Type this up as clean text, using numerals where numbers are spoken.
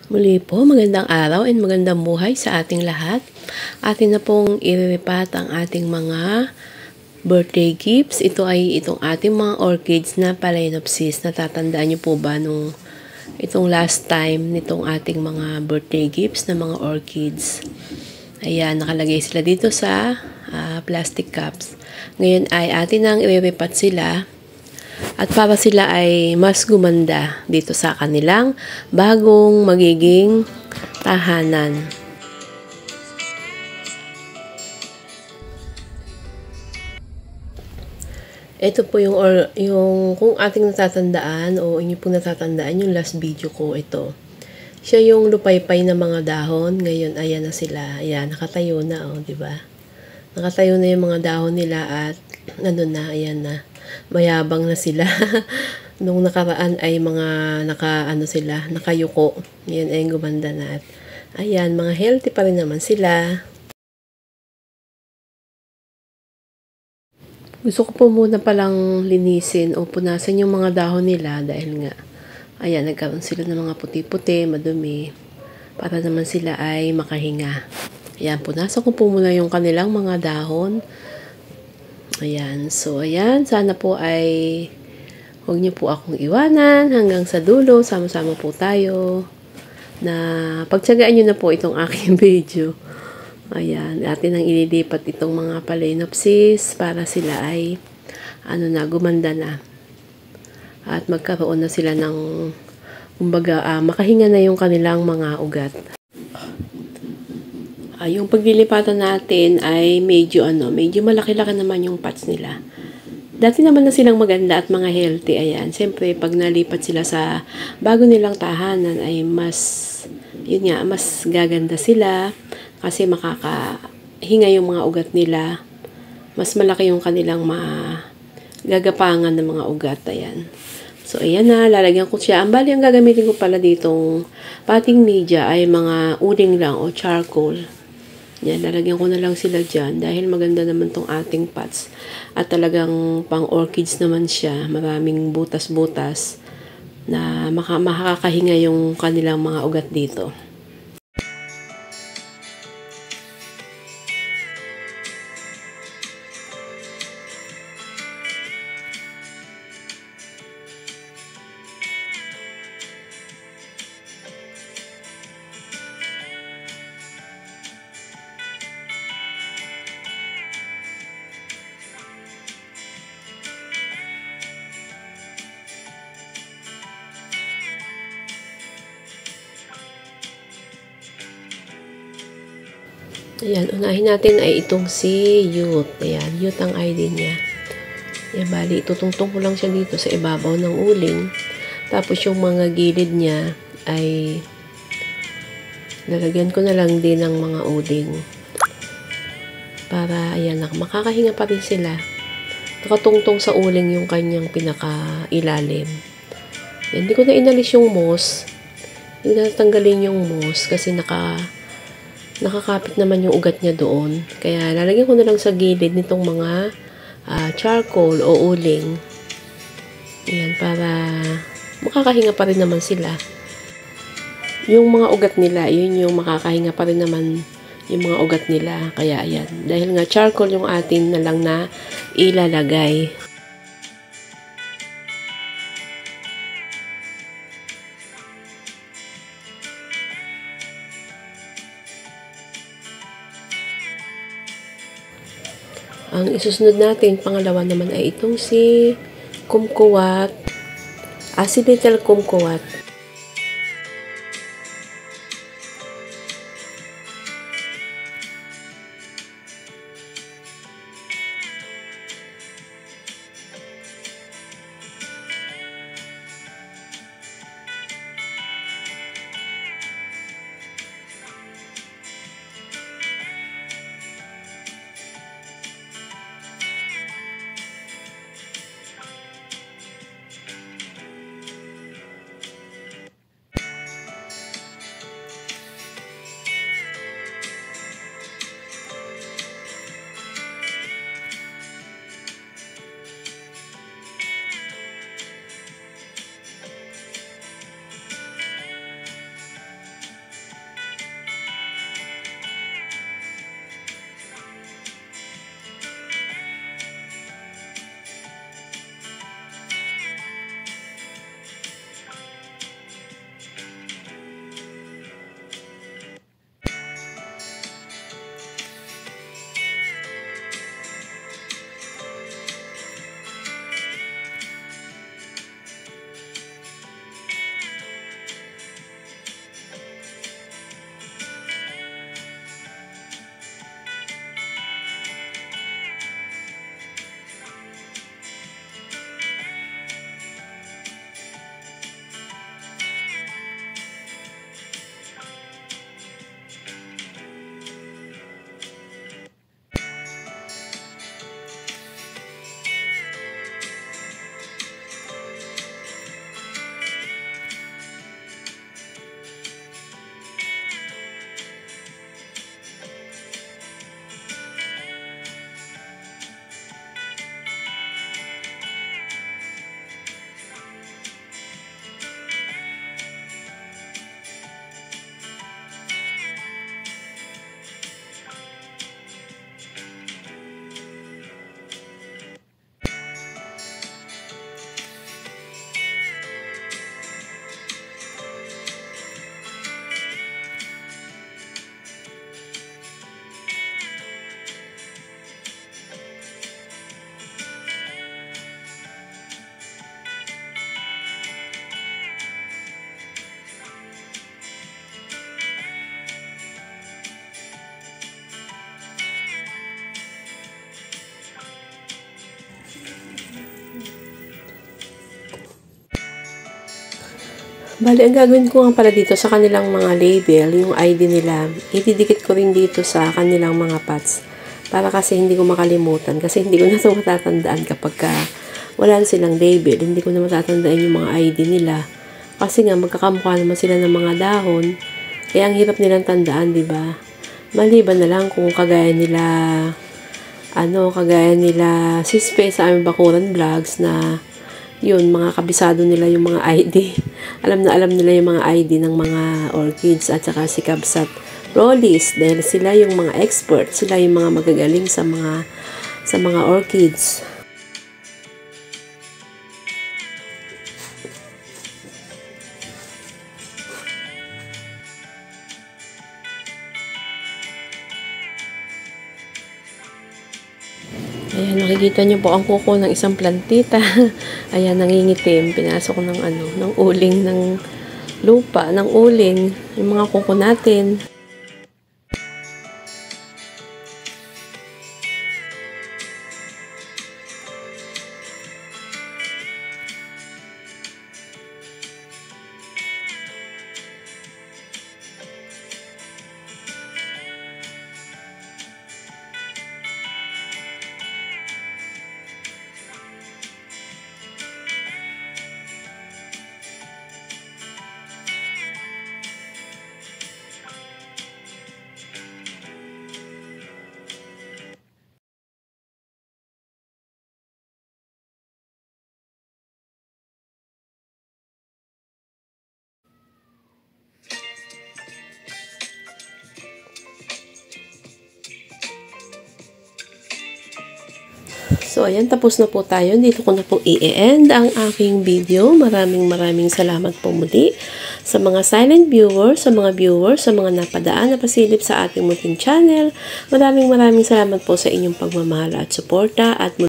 Muli po, magandang araw and magandang buhay sa ating lahat. Atin na pong iriripat ang ating mga birthday gifts. Ito ay itong ating mga orchids na Phalaenopsis. Natatandaan niyo po ba nung itong last time nitong ating mga birthday gifts na mga orchids? Ayan, nakalagay sila dito sa plastic cups. Ngayon ay atin nang iriripat sila. At para sila ay mas gumanda dito sa kanilang bagong magiging tahanan. Ito po yung kung ating natatandaan o inyo pong natatandaan yung last video ko ito. Siya yung lupaypay na mga dahon. Ngayon ayan na sila. Ayan, nakatayo na di ba? Nakatayo na yung mga dahon nila at ayan na. Mayabang na sila. Nung nakaraan ay mga nakayuko. Yan ay gumanda na. At ayan, mga healthy pa rin naman sila. Gusto ko po muna palang linisin o punasan yung mga dahon nila dahil nga, ayan, nagkaroon sila ng mga puti-puti, madumi. Para naman sila ay makahinga. Ayan, punasan ko po muna yung kanilang mga dahon. Ayan, so ayan, sana po ay huwag niyo po akong iwanan hanggang sa dulo, sama-sama po tayo na pagtsagaan niyo na po itong aking video. Ayan, atin ang ililipat itong mga Phalaenopsis para sila ay gumanda na. At magkaroon na sila ng kumbaga makahinga na yung kanilang mga ugat. Yung paglilipatan natin ay medyo malaki-laki naman yung pots nila. Dati naman na silang maganda at mga healthy. Ayan, siyempre pag nalipat sila sa bago nilang tahanan ay mas gaganda sila kasi makakahinga yung mga ugat nila. Mas malaki yung kanilang gagapangan ng mga ugat. Ayan. So, ayan na, lalagyan ko siya. Ang bali, ang gagamitin ko pala ditong potting media ay mga uling lang o charcoal. Yan, lalagyan ko na lang sila dyan dahil maganda naman tong ating pots. At talagang pang orchids naman siya. Maraming butas-butas na makakahinga yung kanilang mga ugat dito. Ayan, unahin natin ay itong si Youth. Ayan, Youth ang ID niya. Ayan, bali, itutungtong ko lang siya dito sa ibabaw ng uling. Tapos yung mga gilid niya ay lalagyan ko na lang din ng mga uding. Para, ayan, makakahinga pa rin sila. Nakatungtong sa uling yung kanyang pinaka-ilalim. Ayan, hindi ko na inalis yung moss. Hindi na natanggalin yung moss kasi nakakapit naman yung ugat niya doon. Kaya lalagyan ko na lang sa gilid nitong mga charcoal o uling. Ayan, para makakahinga pa rin naman sila. Yung mga ugat nila, yun yung makakahinga pa rin naman yung mga ugat nila. Kaya ayan, dahil nga charcoal yung atin na lang na ilalagay. Ang isusunod natin, pangalawa naman ay itong si kumquat, Accidental kumquat. Bali, ang gagawin ko nga pala dito sa kanilang mga label, yung ID nila, itidikit ko rin dito sa kanilang mga pots. Para kasi hindi ko makalimutan. Kasi hindi ko na ito matatandaan kapag wala silang label. Hindi ko na matatandaan yung mga ID nila. Kasi nga, magkakamukha naman sila ng mga dahon. Kaya ang hirap nilang tandaan, di ba? Maliban na lang kung kagaya nila Sispe sa aming Bakuran Vlogs na yun, mga kabisado nila yung mga ID. Alam na alam nila yung mga ID ng mga orchids at saka si Kabsat Rollies dahil sila yung mga expert, sila yung mga magagaling sa mga orchids. Ayan, nakikita niyo po ang kuko ng isang plantita. Ayan, nangingitim. Pinasok ng uling ng lupa, ng uling. Yung mga kuko natin. So, ayan, tapos na po tayo. Dito ko na po i-end ang aking video. Maraming salamat po muli sa mga silent viewers, sa mga viewers, sa mga napadaan na pasilip sa ating munting channel. Maraming salamat po sa inyong pagmamahal at suporta at